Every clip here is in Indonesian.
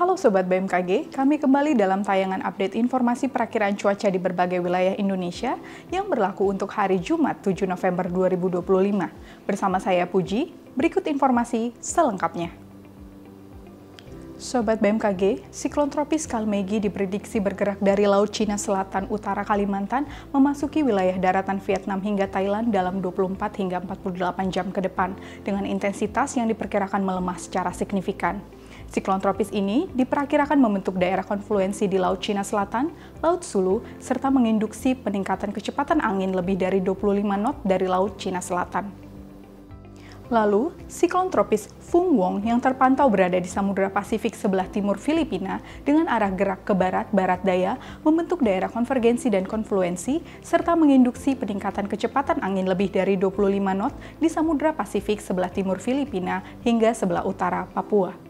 Halo Sobat BMKG, kami kembali dalam tayangan update informasi perakiraan cuaca di berbagai wilayah Indonesia yang berlaku untuk hari Jumat 7 November 2025. Bersama saya Puji, berikut informasi selengkapnya. Sobat BMKG, siklon tropis Kalmegi diprediksi bergerak dari Laut Cina Selatan Utara Kalimantan memasuki wilayah daratan Vietnam hingga Thailand dalam 24 hingga 48 jam ke depan dengan intensitas yang diperkirakan melemah secara signifikan. Siklon tropis ini diperkirakan membentuk daerah konfluensi di Laut Cina Selatan, Laut Sulu, serta menginduksi peningkatan kecepatan angin lebih dari 25 knot dari Laut Cina Selatan. Lalu, siklon tropis Fung Wong yang terpantau berada di Samudra Pasifik sebelah timur Filipina dengan arah gerak ke barat-barat daya membentuk daerah konvergensi dan konfluensi serta menginduksi peningkatan kecepatan angin lebih dari 25 knot di Samudra Pasifik sebelah timur Filipina hingga sebelah utara Papua.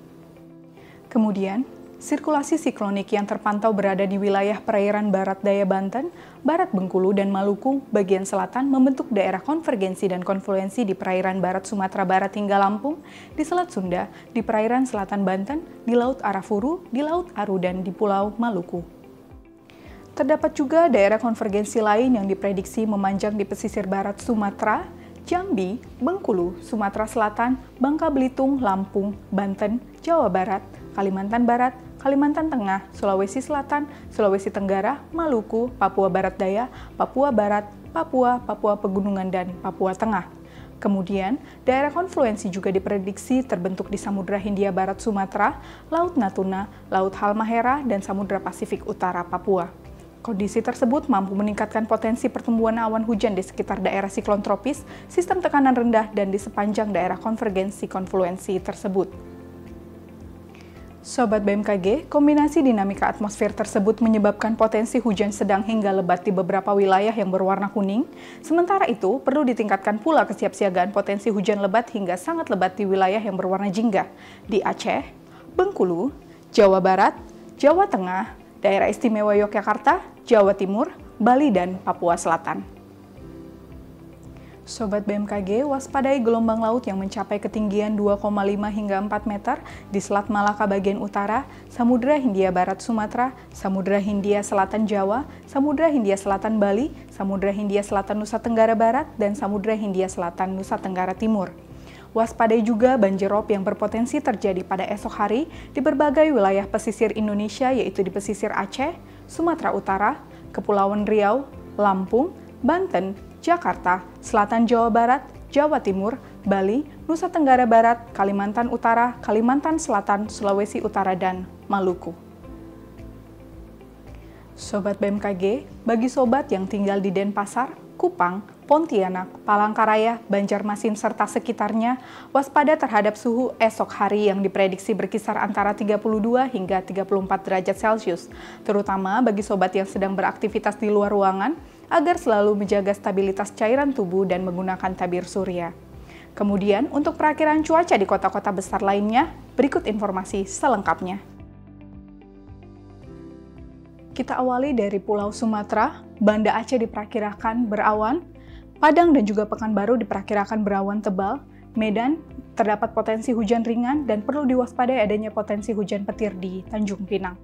Kemudian, sirkulasi siklonik yang terpantau berada di wilayah perairan barat daya Banten, barat Bengkulu, dan Maluku bagian selatan membentuk daerah konvergensi dan konfluensi di perairan barat Sumatera Barat hingga Lampung, di Selat Sunda, di perairan selatan Banten, di Laut Arafuru, di Laut Aru, dan di Pulau Maluku. Terdapat juga daerah konvergensi lain yang diprediksi memanjang di pesisir barat Sumatera, Jambi, Bengkulu, Sumatera Selatan, Bangka Belitung, Lampung, Banten, Jawa Barat, Kalimantan Barat, Kalimantan Tengah, Sulawesi Selatan, Sulawesi Tenggara, Maluku, Papua Barat Daya, Papua Barat, Papua Pegunungan, dan Papua Tengah. Kemudian, daerah konfluensi juga diprediksi terbentuk di Samudra Hindia Barat Sumatera, Laut Natuna, Laut Halmahera, dan Samudra Pasifik Utara Papua. Kondisi tersebut mampu meningkatkan potensi pertumbuhan awan hujan di sekitar daerah siklon tropis, sistem tekanan rendah, dan di sepanjang daerah konvergensi konfluensi tersebut. Sobat BMKG, kombinasi dinamika atmosfer tersebut menyebabkan potensi hujan sedang hingga lebat di beberapa wilayah yang berwarna kuning. Sementara itu, perlu ditingkatkan pula kesiapsiagaan potensi hujan lebat hingga sangat lebat di wilayah yang berwarna jingga, di Aceh, Bengkulu, Jawa Barat, Jawa Tengah, Daerah Istimewa Yogyakarta, Jawa Timur, Bali, dan Papua Selatan. Sobat BMKG, waspadai gelombang laut yang mencapai ketinggian 2,5 hingga 4 meter di Selat Malaka bagian utara, Samudra Hindia Barat Sumatera, Samudra Hindia Selatan Jawa, Samudra Hindia Selatan Bali, Samudra Hindia Selatan Nusa Tenggara Barat, dan Samudra Hindia Selatan Nusa Tenggara Timur. Waspadai juga banjir rob yang berpotensi terjadi pada esok hari di berbagai wilayah pesisir Indonesia, yaitu di pesisir Aceh, Sumatera Utara, Kepulauan Riau, Lampung, Banten, Jakarta, Selatan Jawa Barat, Jawa Timur, Bali, Nusa Tenggara Barat, Kalimantan Utara, Kalimantan Selatan, Sulawesi Utara, dan Maluku. Sobat BMKG, bagi sobat yang tinggal di Denpasar, Kupang, Pontianak, Palangkaraya, Banjarmasin, serta sekitarnya, waspada terhadap suhu esok hari yang diprediksi berkisar antara 32 hingga 34 derajat Celcius, terutama bagi sobat yang sedang beraktivitas di luar ruangan, agar selalu menjaga stabilitas cairan tubuh dan menggunakan tabir surya. Kemudian, untuk perakiraan cuaca di kota-kota besar lainnya, berikut informasi selengkapnya. Kita awali dari Pulau Sumatera, Banda Aceh diperkirakan berawan, Padang dan juga Pekanbaru diperkirakan berawan tebal, Medan terdapat potensi hujan ringan dan perlu diwaspadai adanya potensi hujan petir di Tanjung Pinang.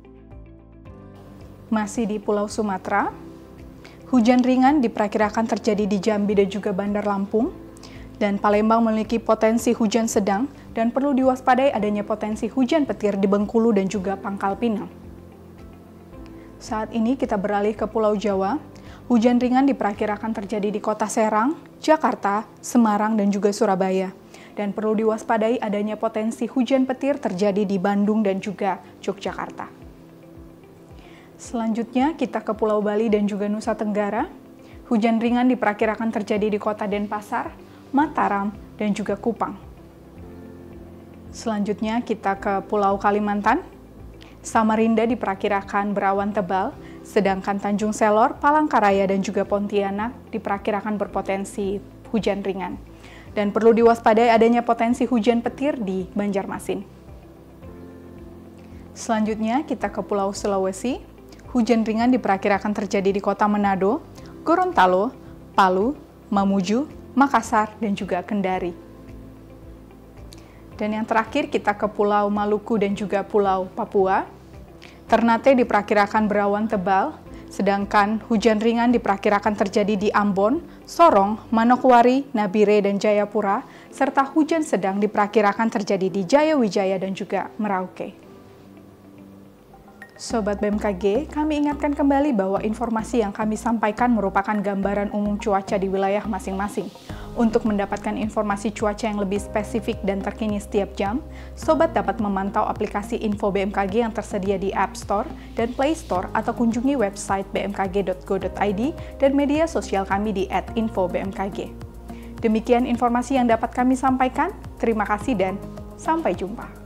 Masih di Pulau Sumatera, hujan ringan diperkirakan terjadi di Jambi dan juga Bandar Lampung, dan Palembang memiliki potensi hujan sedang dan perlu diwaspadai adanya potensi hujan petir di Bengkulu dan juga Pangkal Pinang. Saat ini kita beralih ke Pulau Jawa. Hujan ringan diperkirakan terjadi di Kota Serang, Jakarta, Semarang, dan juga Surabaya. Dan perlu diwaspadai adanya potensi hujan petir terjadi di Bandung dan juga Yogyakarta. Selanjutnya kita ke Pulau Bali dan juga Nusa Tenggara. Hujan ringan diperkirakan terjadi di Kota Denpasar, Mataram, dan juga Kupang. Selanjutnya kita ke Pulau Kalimantan. Samarinda diperkirakan berawan tebal, sedangkan Tanjung Selor, Palangkaraya, dan juga Pontianak diperkirakan berpotensi hujan ringan. Dan perlu diwaspadai adanya potensi hujan petir di Banjarmasin. Selanjutnya kita ke Pulau Sulawesi. Hujan ringan diperkirakan terjadi di Kota Manado, Gorontalo, Palu, Mamuju, Makassar, dan juga Kendari. Dan yang terakhir kita ke Pulau Maluku dan juga Pulau Papua. Ternate diperkirakan berawan tebal, sedangkan hujan ringan diperkirakan terjadi di Ambon, Sorong, Manokwari, Nabire, dan Jayapura, serta hujan sedang diperkirakan terjadi di Jayawijaya dan juga Merauke. Sobat BMKG, kami ingatkan kembali bahwa informasi yang kami sampaikan merupakan gambaran umum cuaca di wilayah masing-masing. Untuk mendapatkan informasi cuaca yang lebih spesifik dan terkini setiap jam, Sobat dapat memantau aplikasi Info BMKG yang tersedia di App Store dan Play Store atau kunjungi website bmkg.go.id dan media sosial kami di @infobmkg. Demikian informasi yang dapat kami sampaikan. Terima kasih dan sampai jumpa.